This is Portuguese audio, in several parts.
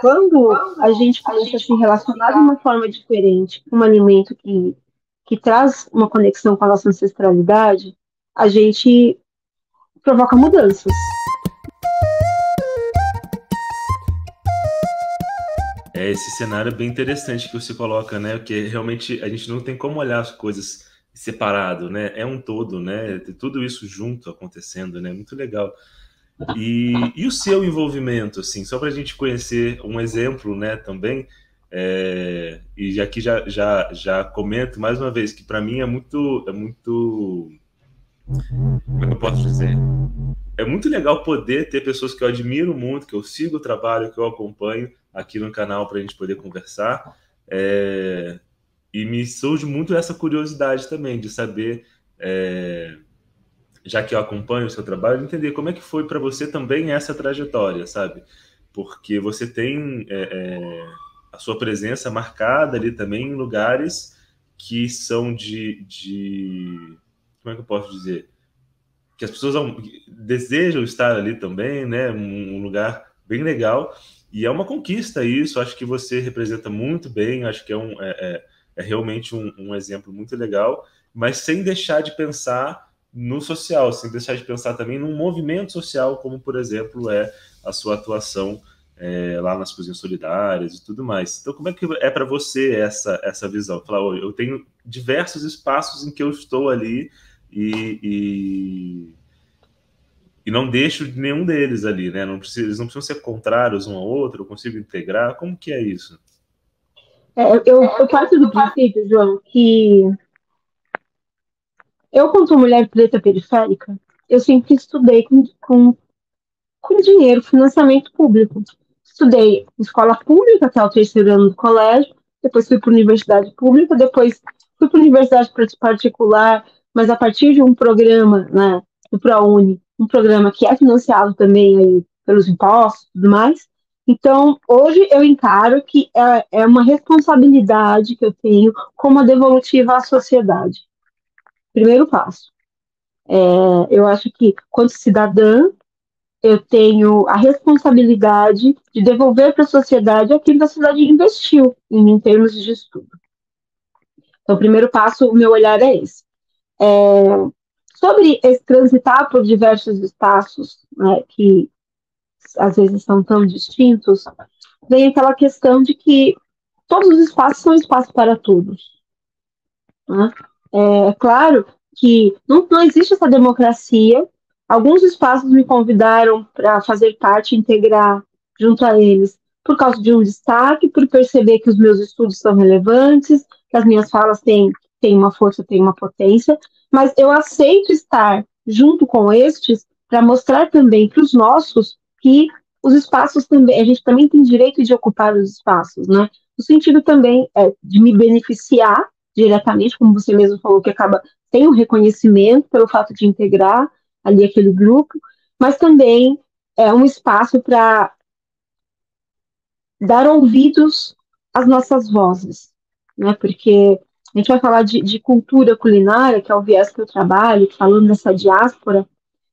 Quando a gente começa a se relacionar de uma forma diferente com um alimento que traz uma conexão com a nossa ancestralidade, a gente provoca mudanças. Esse cenário é bem interessante que você coloca, né? Porque realmente a gente não tem como olhar as coisas separado, né? É um todo, né? Tem tudo isso junto acontecendo, né? Muito legal. E o seu envolvimento, assim, só para a gente conhecer um exemplo, né, também, e aqui já comento mais uma vez que para mim é muito, como é que eu posso dizer? É muito legal poder ter pessoas que eu admiro muito, que eu sigo o trabalho, que eu acompanho aqui no canal para a gente poder conversar. É, e me surge muito essa curiosidade também de saber, já que eu acompanho o seu trabalho, entender como é que foi para você também essa trajetória, sabe? Porque você tem a sua presença marcada ali também em lugares que são como é que eu posso dizer? Que as pessoas desejam estar ali também, né? Um lugar bem legal. E é uma conquista isso, acho que você representa muito bem, acho que é realmente um exemplo muito legal, mas sem deixar de pensar no social, sem deixar de pensar também num movimento social, como, por exemplo, é a sua atuação lá nas cozinhas solidárias e tudo mais. Então, como é que é para você essa visão? Falar, "Olha, eu tenho diversos espaços em que eu estou ali e, e não deixo nenhum deles ali, né? Eles não precisam ser contrários um ao outro, eu consigo integrar. Como que é isso? Eu parto do princípio, João, que eu, quanto mulher preta periférica, eu sempre estudei com dinheiro, financiamento público. Estudei em escola pública até o terceiro ano do colégio, depois fui para a universidade pública, depois fui para a universidade particular, mas a partir de um programa, né, do ProUni, um programa que é financiado também aí pelos impostos e tudo mais. Então, hoje eu encaro que é uma responsabilidade que eu tenho como devolutiva à sociedade. Primeiro passo. Eu acho que, quanto cidadã, eu tenho a responsabilidade de devolver para a sociedade aquilo que a sociedade investiu em termos de estudo. Então, o primeiro passo, o meu olhar é esse. Sobre esse transitar por diversos espaços, né, que às vezes são tão distintos, vem aquela questão de que todos os espaços são espaços para todos. Né? É claro que não existe essa democracia. Alguns espaços me convidaram para fazer parte, integrar junto a eles, por causa de um destaque, por perceber que os meus estudos são relevantes, que as minhas falas têm uma força, têm uma potência, mas eu aceito estar junto com estes para mostrar também para os nossos que os espaços também, a gente também tem direito de ocupar os espaços, né? No sentido também de me beneficiar diretamente, como você mesmo falou, que acaba tem um reconhecimento pelo fato de integrar ali aquele grupo, mas também é um espaço para dar ouvidos às nossas vozes, né? Porque a gente vai falar de cultura culinária, que é o viés que eu trabalho, falando dessa diáspora,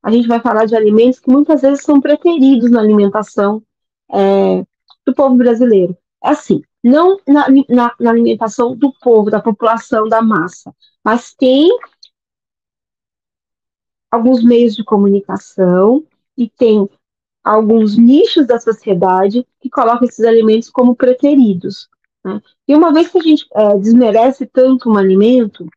a gente vai falar de alimentos que muitas vezes são preteridos na alimentação do povo brasileiro. É assim, não na alimentação do povo, da população, da massa, mas tem alguns meios de comunicação e tem alguns nichos da sociedade que colocam esses alimentos como preteridos. Né? E uma vez que a gente desmerece tanto um alimento,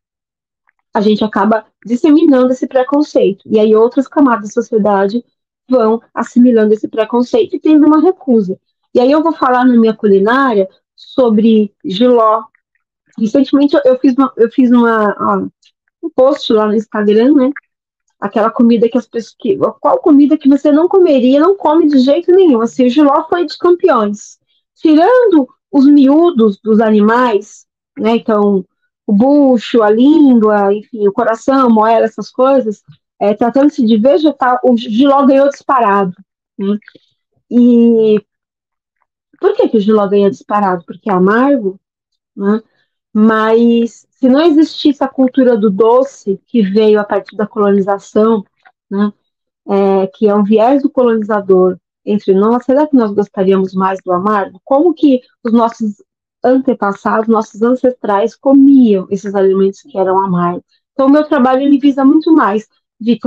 a gente acaba disseminando esse preconceito. E aí outras camadas da sociedade vão assimilando esse preconceito e tendo uma recusa. E aí eu vou falar na minha culinária sobre jiló. Recentemente um post lá no Instagram, né? Aquela comida que as pessoas. Qual comida que você não comeria, não come de jeito nenhum. Assim, o jiló foi dos campeões. Tirando os miúdos dos animais, né? Então, o bucho, a língua, enfim, o coração, a moela, essas coisas, tratando-se de vegetal, o jiló ganhou disparado. Né? E por que o jiló ganha disparado? Porque é amargo, né? Mas se não existisse a cultura do doce, que veio a partir da colonização, né, que é um viés do colonizador, entre nós, será que nós gostaríamos mais do amargo? Como que os nossos antepassados, nossos ancestrais comiam esses alimentos que eram amargos? Então, o meu trabalho ele visa muito mais de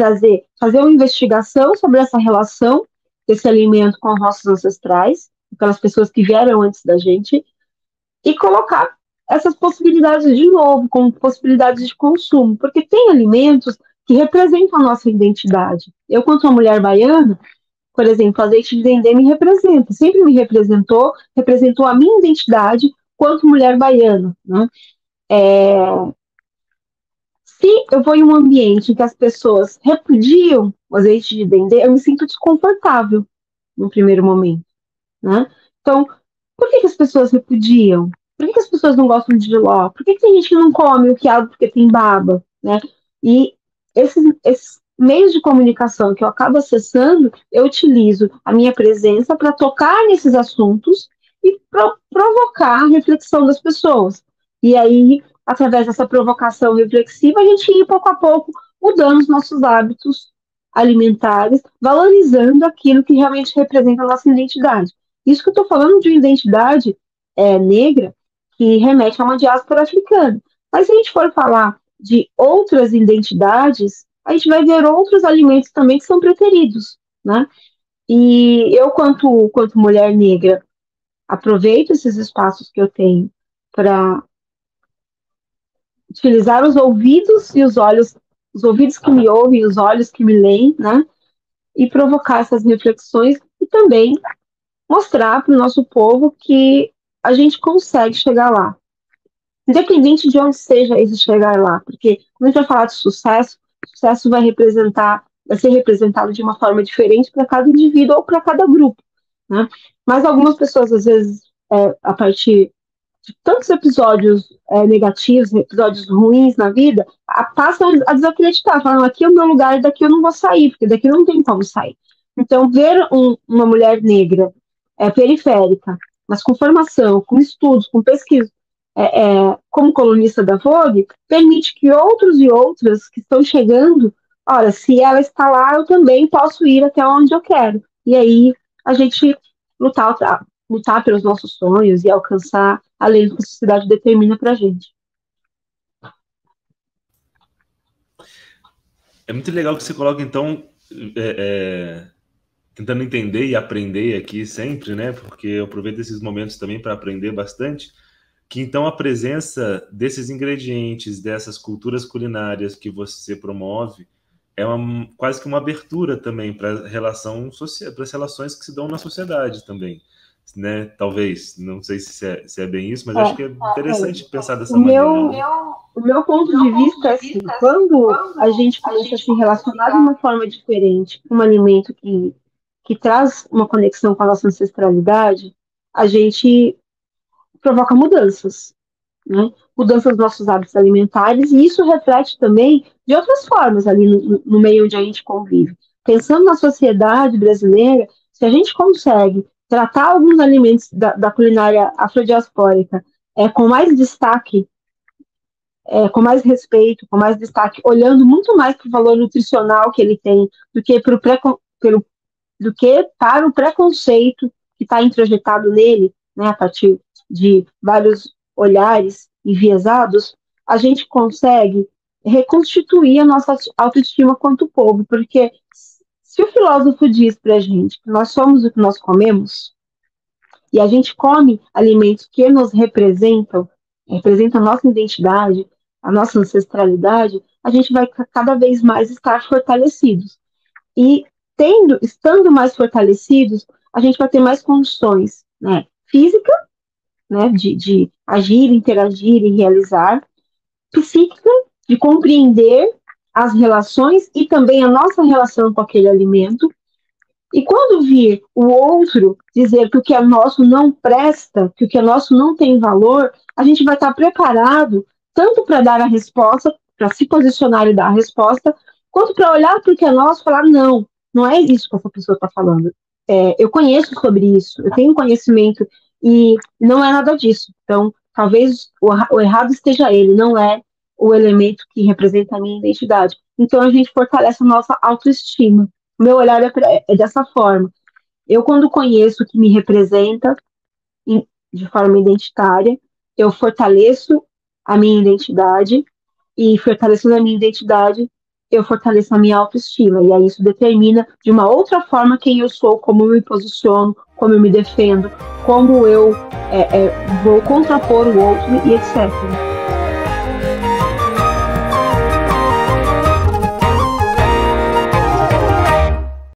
fazer uma investigação sobre essa relação desse alimento com os nossos ancestrais, aquelas pessoas que vieram antes da gente, e colocar essas possibilidades de novo, como possibilidades de consumo, porque tem alimentos que representam a nossa identidade. Eu, quanto uma mulher baiana, por exemplo, azeite de dendê me representa, sempre me representou a minha identidade quanto mulher baiana, né? Se eu vou em um ambiente em que as pessoas repudiam o azeite de dendê, eu me sinto desconfortável no primeiro momento, né? Então, por que as pessoas repudiam? Por que as pessoas não gostam de jiló? Por que tem gente que não come o quiabo porque tem baba, né? E esses meios de comunicação que eu acabo acessando, eu utilizo a minha presença para tocar nesses assuntos e provocar a reflexão das pessoas. E aí, através dessa provocação reflexiva, a gente ir pouco a pouco mudando os nossos hábitos alimentares, valorizando aquilo que realmente representa a nossa identidade. Isso que eu estou falando de uma identidade negra que remete a uma diáspora africana. Mas se a gente for falar de outras identidades, a gente vai ver outros alimentos também que são preteridos, né? E eu, quanto mulher negra, aproveito esses espaços que eu tenho para utilizar os ouvidos e os olhos, os ouvidos que me ouvem, os olhos que me leem, né? E provocar essas reflexões e também mostrar para o nosso povo que a gente consegue chegar lá. Independente de onde seja esse chegar lá, porque quando a gente vai falar de sucesso, sucesso vai ser representado de uma forma diferente para cada indivíduo ou para cada grupo, né? Mas algumas pessoas, às vezes, a partir de tantos episódios negativos, episódios ruins na vida, passam a desacreditar, falando, aqui é o meu lugar, daqui eu não vou sair, porque daqui não tem como sair. Então, ver uma mulher negra periférica, mas com formação, com estudos, com pesquisa, como colunista da Vogue, permite que outros e outras que estão chegando, olha, se ela está lá, eu também posso ir até onde eu quero. E aí a gente lutar pelos nossos sonhos e alcançar além do que a sociedade determina para a gente. É muito legal que você coloca, então, tentando entender e aprender aqui sempre, né? Porque eu aproveito esses momentos também para aprender bastante. Que então a presença desses ingredientes, dessas culturas culinárias que você promove, é quase que uma abertura também para para as relações que se dão na sociedade também, né? Talvez, não sei se é bem isso, mas acho que é interessante pensar dessa maneira. O meu ponto de vista é assim, quando a gente começa a se relacionar de uma forma diferente com um alimento que traz uma conexão com a nossa ancestralidade, a gente provoca mudanças, né? Mudanças dos nossos hábitos alimentares, e isso reflete também de outras formas ali no meio onde a gente convive. Pensando na sociedade brasileira, se a gente consegue tratar alguns alimentos da culinária afrodiaspórica com mais destaque, com mais respeito, com mais destaque, olhando muito mais para o valor nutricional que ele tem do que para o preconceito que está introjetado nele, né, a partir de vários olhares enviesados, a gente consegue reconstituir a nossa autoestima quanto povo, porque se o filósofo diz para a gente que nós somos o que nós comemos, e a gente come alimentos que nos representam a nossa identidade, a nossa ancestralidade, a gente vai cada vez mais estar fortalecidos. E estando mais fortalecidos, a gente vai ter mais condições, né, física, né, de agir, interagir e realizar, psíquica, de compreender as relações e também a nossa relação com aquele alimento. E quando vir o outro dizer que o que é nosso não presta, que o que é nosso não tem valor, a gente vai estar preparado tanto para dar a resposta, para se posicionar e dar a resposta, quanto para olhar para o que é nosso e falar, não é isso que essa pessoa está falando. Eu conheço sobre isso, eu tenho conhecimento e não é nada disso. Então, talvez o errado esteja ele, não é o elemento que representa a minha identidade. Então, a gente fortalece a nossa autoestima. O meu olhar é dessa forma. Eu, quando conheço o que me representa de forma identitária, eu fortaleço a minha identidade, e fortalecendo a minha identidade, eu fortaleço a minha autoestima. E aí isso determina de uma outra forma quem eu sou, como eu me posiciono, como eu me defendo, como eu vou contrapor o outro e etc.